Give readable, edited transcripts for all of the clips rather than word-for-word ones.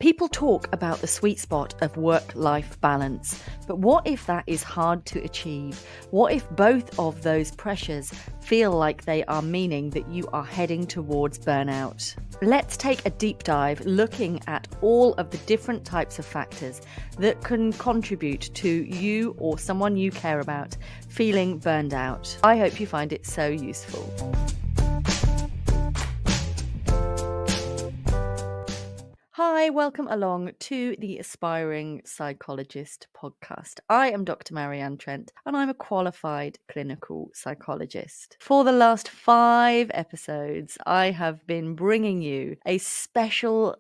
People talk about the sweet spot of work-life balance, but what if that is hard to achieve? What if both of those pressures feel like they are meaning that you are heading towards burnout? Let's take a deep dive looking at all of the different types of factors that can contribute to you or someone you care about feeling burned out. I hope you find it so useful. Hi, welcome along to the Aspiring Psychologist podcast. I am Dr. Marianne Trent and I'm a qualified clinical psychologist. For the last 5 episodes, I have been bringing you a special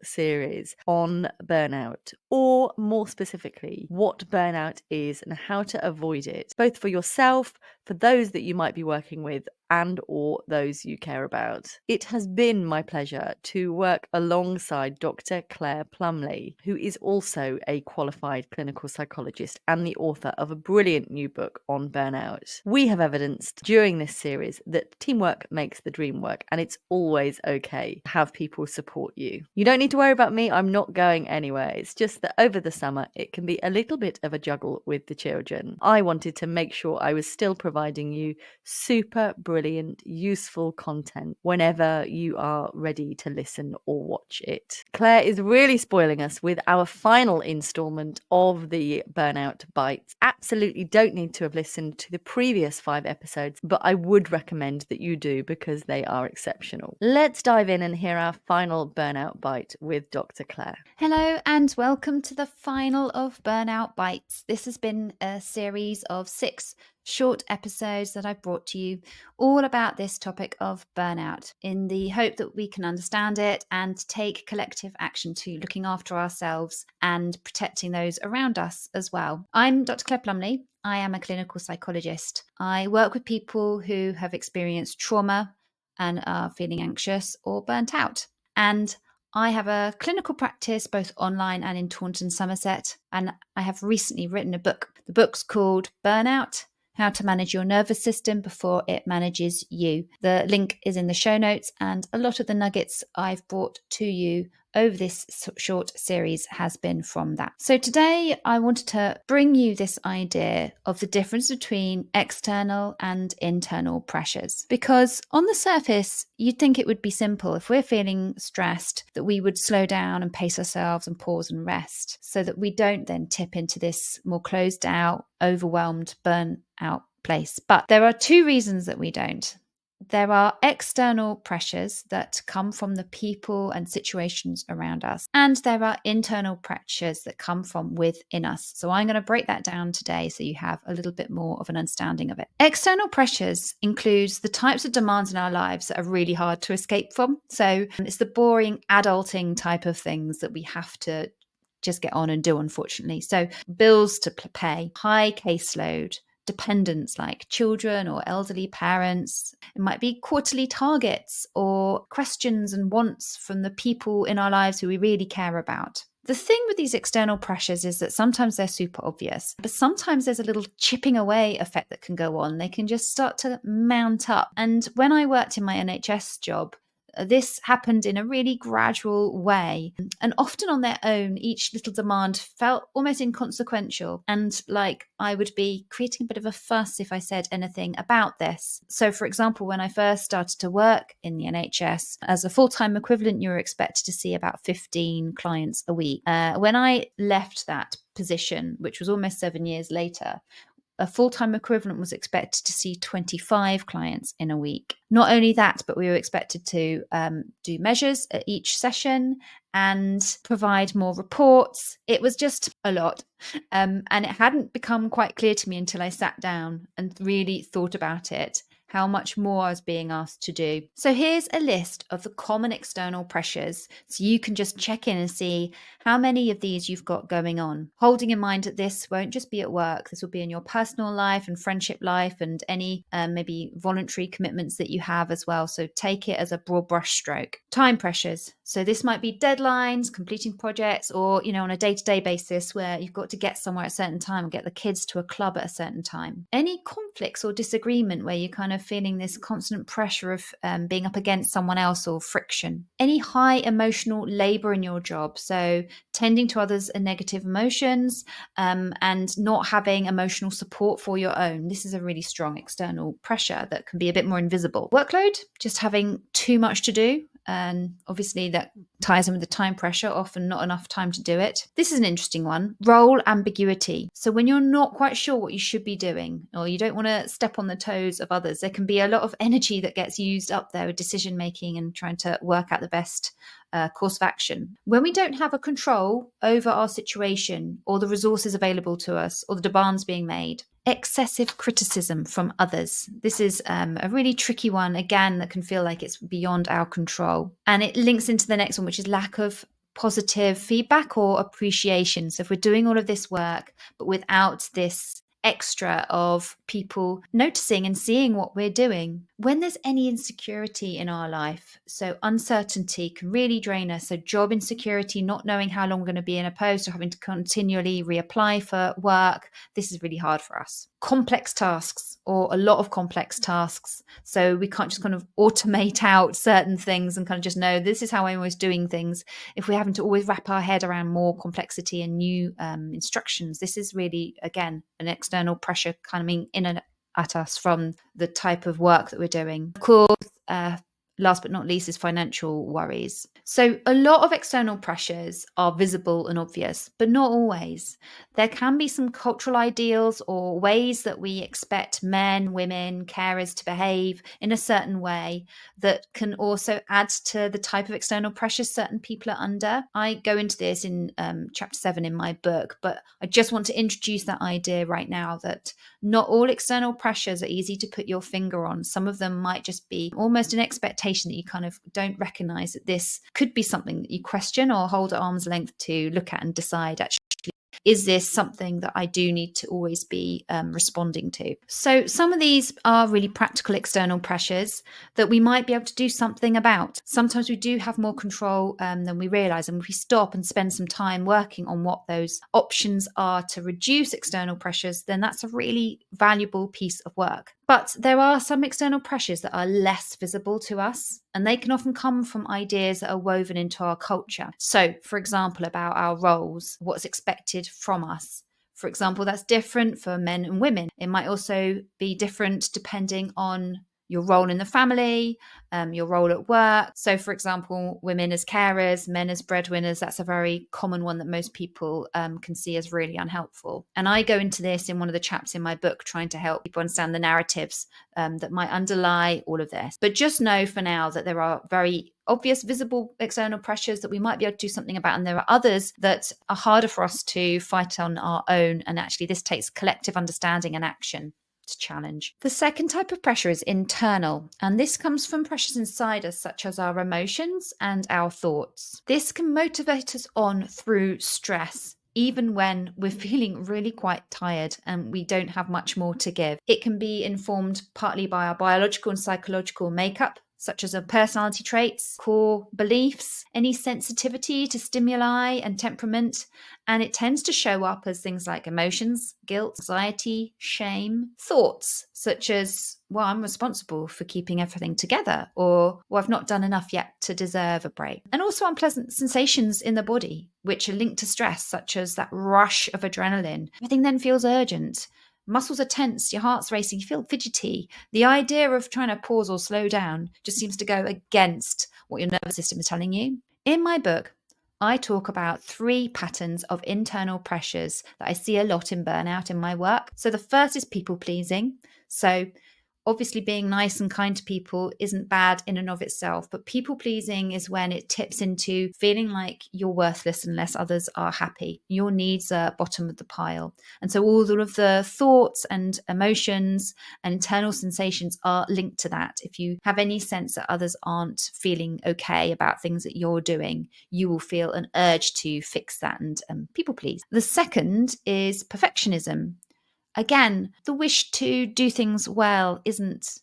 series on burnout, or more specifically, what burnout is and how to avoid it, both for yourself, for those that you might be working with, and or those you care about. It has been my pleasure to work alongside Dr. Claire Plumbly, who is also a qualified clinical psychologist and the author of a brilliant new book on burnout. We have evidenced during this series that teamwork makes the dream work, and it's always okay to have people support you. You don't need to worry about me, I'm not going anywhere. It's just that over the summer it can be a little bit of a juggle with the children. I wanted to make sure I was still providing you super brilliant, useful content whenever you are ready to listen or watch it. Claire is really spoiling us with our final installment of the Burnout Bites. Absolutely don't need to have listened to the previous 5 episodes, but I would recommend that you do because they are exceptional. Let's dive in and hear our final Burnout Bite with Dr. Claire. Hello and welcome to the final of Burnout Bites. This has been a series of 6 short episodes that I've brought to you all about this topic of burnout in the hope that we can understand it and take collective action to looking after ourselves and protecting those around us as well. I'm Dr. Claire Plumley. I am a clinical psychologist. I work with people who have experienced trauma and are feeling anxious or burnt out. And I have a clinical practice both online and in Taunton, Somerset, and I have recently written a book. The book's called Burnout: How to Manage Your Nervous System Before It Manages You. The link is in the show notes, and a lot of the nuggets I've brought to you over this short series has been from that. So today I wanted to bring you this idea of the difference between external and internal pressures, because on the surface you'd think it would be simple. If we're feeling stressed, that we would slow down and pace ourselves and pause and rest so that we don't then tip into this more closed out, overwhelmed, burnout place. But there are 2 reasons that we don't. There are external pressures that come from the people and situations around us, and there are internal pressures that come from within us. So I'm going to break that down today so you have a little bit more of an understanding of it. External pressures includes the types of demands in our lives that are really hard to escape from. So it's the boring adulting type of things that we have to just get on and do, unfortunately. So bills to pay, high caseload, dependents like children or elderly parents. It might be quarterly targets or questions and wants from the people in our lives who we really care about. The thing with these external pressures is that sometimes they're super obvious, but sometimes there's a little chipping away effect that can go on. They can just start to mount up. And when I worked in my NHS job, this happened in a really gradual way, and often on their own. Each little demand felt almost inconsequential, and like I would be creating a bit of a fuss if I said anything about this. So for example, when I first started to work in the NHS as a full-time equivalent, you were expected to see about 15 clients a week. When I left that position, which was almost 7 years later, a full-time equivalent was expected to see 25 clients in a week. Not only that, but we were expected to do measures at each session and provide more reports. It was just a lot. And it hadn't become quite clear to me until I sat down and really thought about it, how much more I was being asked to do. So here's a list of the common external pressures, so you can just check in and see how many of these you've got going on. Holding in mind that this won't just be at work, this will be in your personal life and friendship life and any maybe voluntary commitments that you have as well. So take it as a broad brush stroke. Time pressures. So this might be deadlines, completing projects, or, on a day-to-day basis where you've got to get somewhere at a certain time and get the kids to a club at a certain time. Any conflicts or disagreement where you're kind of feeling this constant pressure of being up against someone else or friction. Any high emotional labor in your job. So tending to others' negative emotions and not having emotional support for your own. This is a really strong external pressure that can be a bit more invisible. Workload, just having too much to do. And obviously that ties in with the time pressure, often not enough time to do it. This is an interesting one. Role ambiguity. So when you're not quite sure what you should be doing, or you don't want to step on the toes of others, there can be a lot of energy that gets used up there with decision making and trying to work out the best course of action. When we don't have a control over our situation or the resources available to us or the demands being made. Excessive criticism from others. This is a really tricky one, again, that can feel like it's beyond our control. And it links into the next one, which is lack of positive feedback or appreciation. So if we're doing all of this work, but without this extra of people noticing and seeing what we're doing. When there's any insecurity in our life, so uncertainty can really drain us. So job insecurity, not knowing how long we're going to be in a post or having to continually reapply for work, this is really hard for us. Complex tasks or a lot of complex tasks. So we can't just kind of automate out certain things and kind of just know this is how I'm always doing things. If we're having to always wrap our head around more complexity and new instructions, this is really, again, an external pressure coming in and at us from the type of work that we're doing. Of course, last but not least is financial worries. So a lot of external pressures are visible and obvious, but not always. There can be some cultural ideals or ways that we expect men, women, carers to behave in a certain way that can also add to the type of external pressures certain people are under. I go into this in chapter 7 in my book, but I just want to introduce that idea right now that not all external pressures are easy to put your finger on. Some of them might just be almost an expectation that you kind of don't recognize that this could be something that you question or hold at arm's length to look at and decide, actually, is this something that I do need to always be responding to? So some of these are really practical external pressures that we might be able to do something about. Sometimes we do have more control than we realize. And if we stop and spend some time working on what those options are to reduce external pressures, then that's a really valuable piece of work. But there are some external pressures that are less visible to us, and they can often come from ideas that are woven into our culture. So, for example, about our roles, what's expected from us. For example, that's different for men and women. It might also be different depending on your role in the family, your role at work. So, for example, women as carers, men as breadwinners, that's a very common one that most people can see as really unhelpful. And I go into this in one of the chapters in my book, trying to help people understand the narratives that might underlie all of this. But just know for now that there are very obvious, visible external pressures that we might be able to do something about. And there are others that are harder for us to fight on our own. And actually, this takes collective understanding and action. Challenge. The second type of pressure is internal, and this comes from pressures inside us, such as our emotions and our thoughts. This can motivate us on through stress, even when we're feeling really quite tired and we don't have much more to give. It can be informed partly by our biological and psychological makeup, such as our personality traits, core beliefs, any sensitivity to stimuli and temperament. And it tends to show up as things like emotions, guilt, anxiety, shame, thoughts such as, well, I'm responsible for keeping everything together, or, well, I've not done enough yet to deserve a break. And also unpleasant sensations in the body, which are linked to stress, such as that rush of adrenaline. Everything then feels urgent. Muscles are tense, your heart's racing, you feel fidgety. The idea of trying to pause or slow down just seems to go against what your nervous system is telling you. In my book, I talk about 3 patterns of internal pressures that I see a lot in burnout in my work. So the first is people pleasing. So obviously being nice and kind to people isn't bad in and of itself, but people pleasing is when it tips into feeling like you're worthless unless others are happy. Your needs are bottom of the pile. And so all of the thoughts and emotions and internal sensations are linked to that. If you have any sense that others aren't feeling okay about things that you're doing, you will feel an urge to fix that and people please. The second is perfectionism. Again, the wish to do things well isn't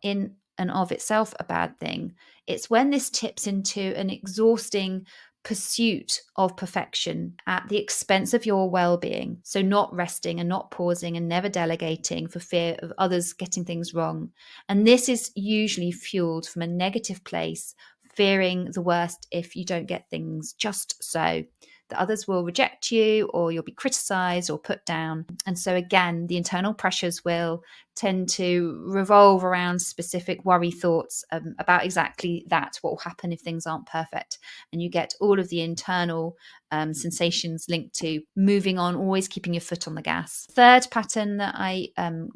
in and of itself a bad thing. It's when this tips into an exhausting pursuit of perfection at the expense of your well-being. So not resting and not pausing and never delegating for fear of others getting things wrong. And this is usually fueled from a negative place, fearing the worst if you don't get things just so, that others will reject you or you'll be criticized or put down. And so again, the internal pressures will tend to revolve around specific worry thoughts about exactly that, what will happen if things aren't perfect. And you get all of the internal sensations linked to moving on, always keeping your foot on the gas. Third pattern that I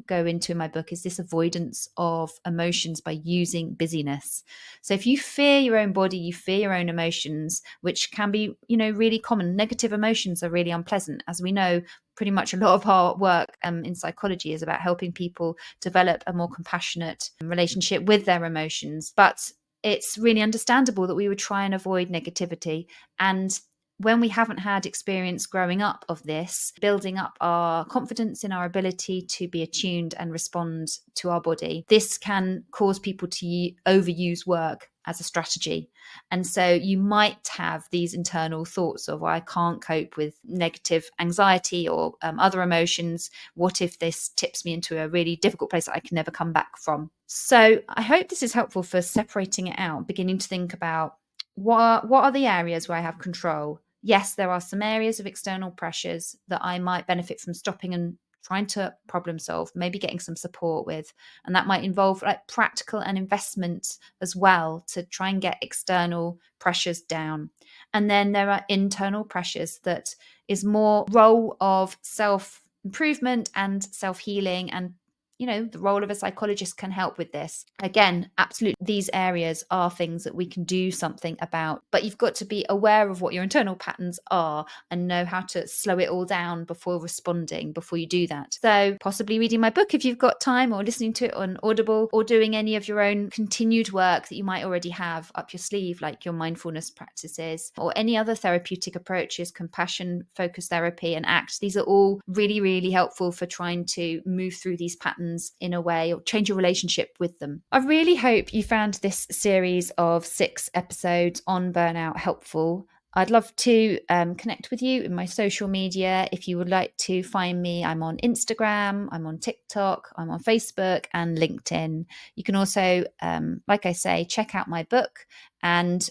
go into in my book is this avoidance of emotions by using busyness. So if you fear your own body, you fear your own emotions, which can be, really common. Negative emotions are really unpleasant. As we know, pretty much a lot of our work in psychology is about helping people develop a more compassionate relationship with their emotions. But it's really understandable that we would try and avoid negativity. And when we haven't had experience growing up of this, building up our confidence in our ability to be attuned and respond to our body, this can cause people to overuse work as a strategy. And so you might have these internal thoughts of, well, I can't cope with negative anxiety or other emotions. What if this tips me into a really difficult place that I can never come back from? So I hope this is helpful for separating it out, beginning to think about what are the areas where I have control. Yes, there are some areas of external pressures that I might benefit from stopping and trying to problem solve, maybe getting some support with. And that might involve like practical and investment as well to try and get external pressures down. And then there are internal pressures that is more role of self-improvement and self-healing, and the role of a psychologist can help with this. Again, absolutely, these areas are things that we can do something about, but you've got to be aware of what your internal patterns are and know how to slow it all down before responding, before you do that. So possibly reading my book if you've got time, or listening to it on Audible, or doing any of your own continued work that you might already have up your sleeve, like your mindfulness practices or any other therapeutic approaches, compassion, focus therapy, and ACT. These are all really, really helpful for trying to move through these patterns in a way, or change your relationship with them. I really hope you found this series of 6 episodes on burnout helpful. I'd love to connect with you in my social media. If you would like to find me, I'm on Instagram, I'm on TikTok, I'm on Facebook and LinkedIn. You can also, like I say, check out my book. And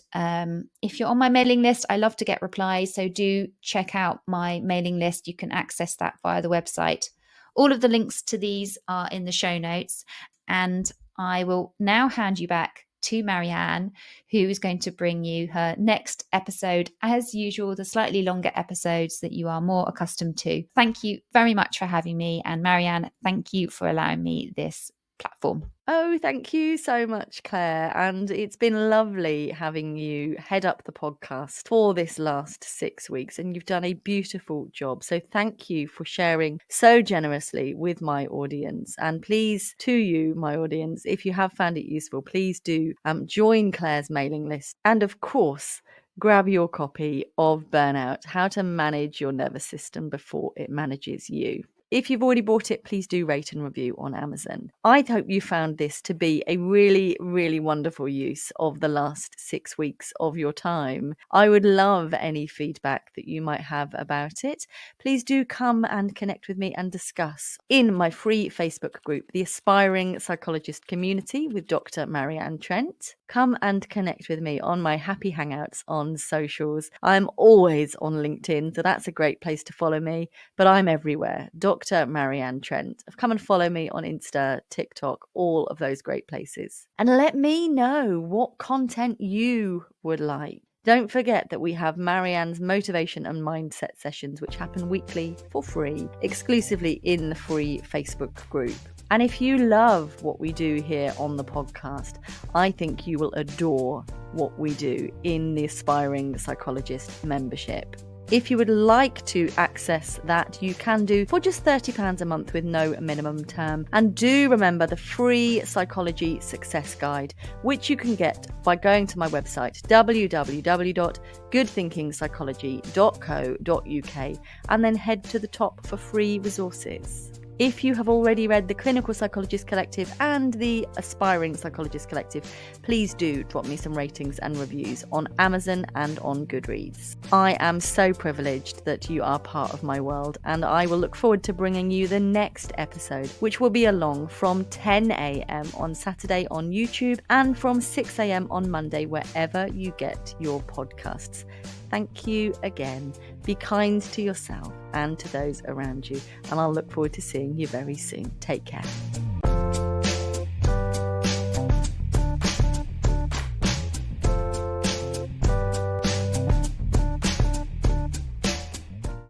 if you're on my mailing list, I love to get replies. So do check out my mailing list. You can access that via the website. All of the links to these are in the show notes. And I will now hand you back to Marianne, who is going to bring you her next episode. As usual, the slightly longer episodes that you are more accustomed to. Thank you very much for having me. And Marianne, thank you for allowing me this platform. Oh, thank you so much, Claire. And it's been lovely having you head up the podcast for this last 6 weeks. And you've done a beautiful job. So thank you for sharing so generously with my audience. And please, to you, my audience, if you have found it useful, please do join Claire's mailing list. And of course, grab your copy of Burnout, How to Manage Your Nervous System Before It Manages You. If you've already bought it, please do rate and review on Amazon. I hope you found this to be a really, really wonderful use of the last 6 weeks of your time. I would love any feedback that you might have about it. Please do come and connect with me and discuss in my free Facebook group, the Aspiring Psychologist Community with Dr. Marianne Trent. Come and connect with me on my happy hangouts on socials. I'm always on LinkedIn, so that's a great place to follow me, but I'm everywhere. Dr. Marianne Trent. Come and follow me on Insta, TikTok, all of those great places. And let me know what content you would like. Don't forget that we have Marianne's motivation and mindset sessions, which happen weekly for free, exclusively in the free Facebook group. And if you love what we do here on the podcast, I think you will adore what we do in the Aspiring Psychologist membership. If you would like to access that, you can do for just £30 a month with no minimum term. And do remember the free Psychology Success Guide, which you can get by going to my website, www.goodthinkingpsychology.co.uk, and then head to the top for free resources. If you have already read the Clinical Psychologist Collective and the Aspiring Psychologist Collective, please do drop me some ratings and reviews on Amazon and on Goodreads. I am so privileged that you are part of my world, and I will look forward to bringing you the next episode, which will be along from 10 a.m. on Saturday on YouTube and from 6 a.m. on Monday, wherever you get your podcasts. Thank you again. Be kind to yourself and to those around you, and I'll look forward to seeing you very soon. Take care.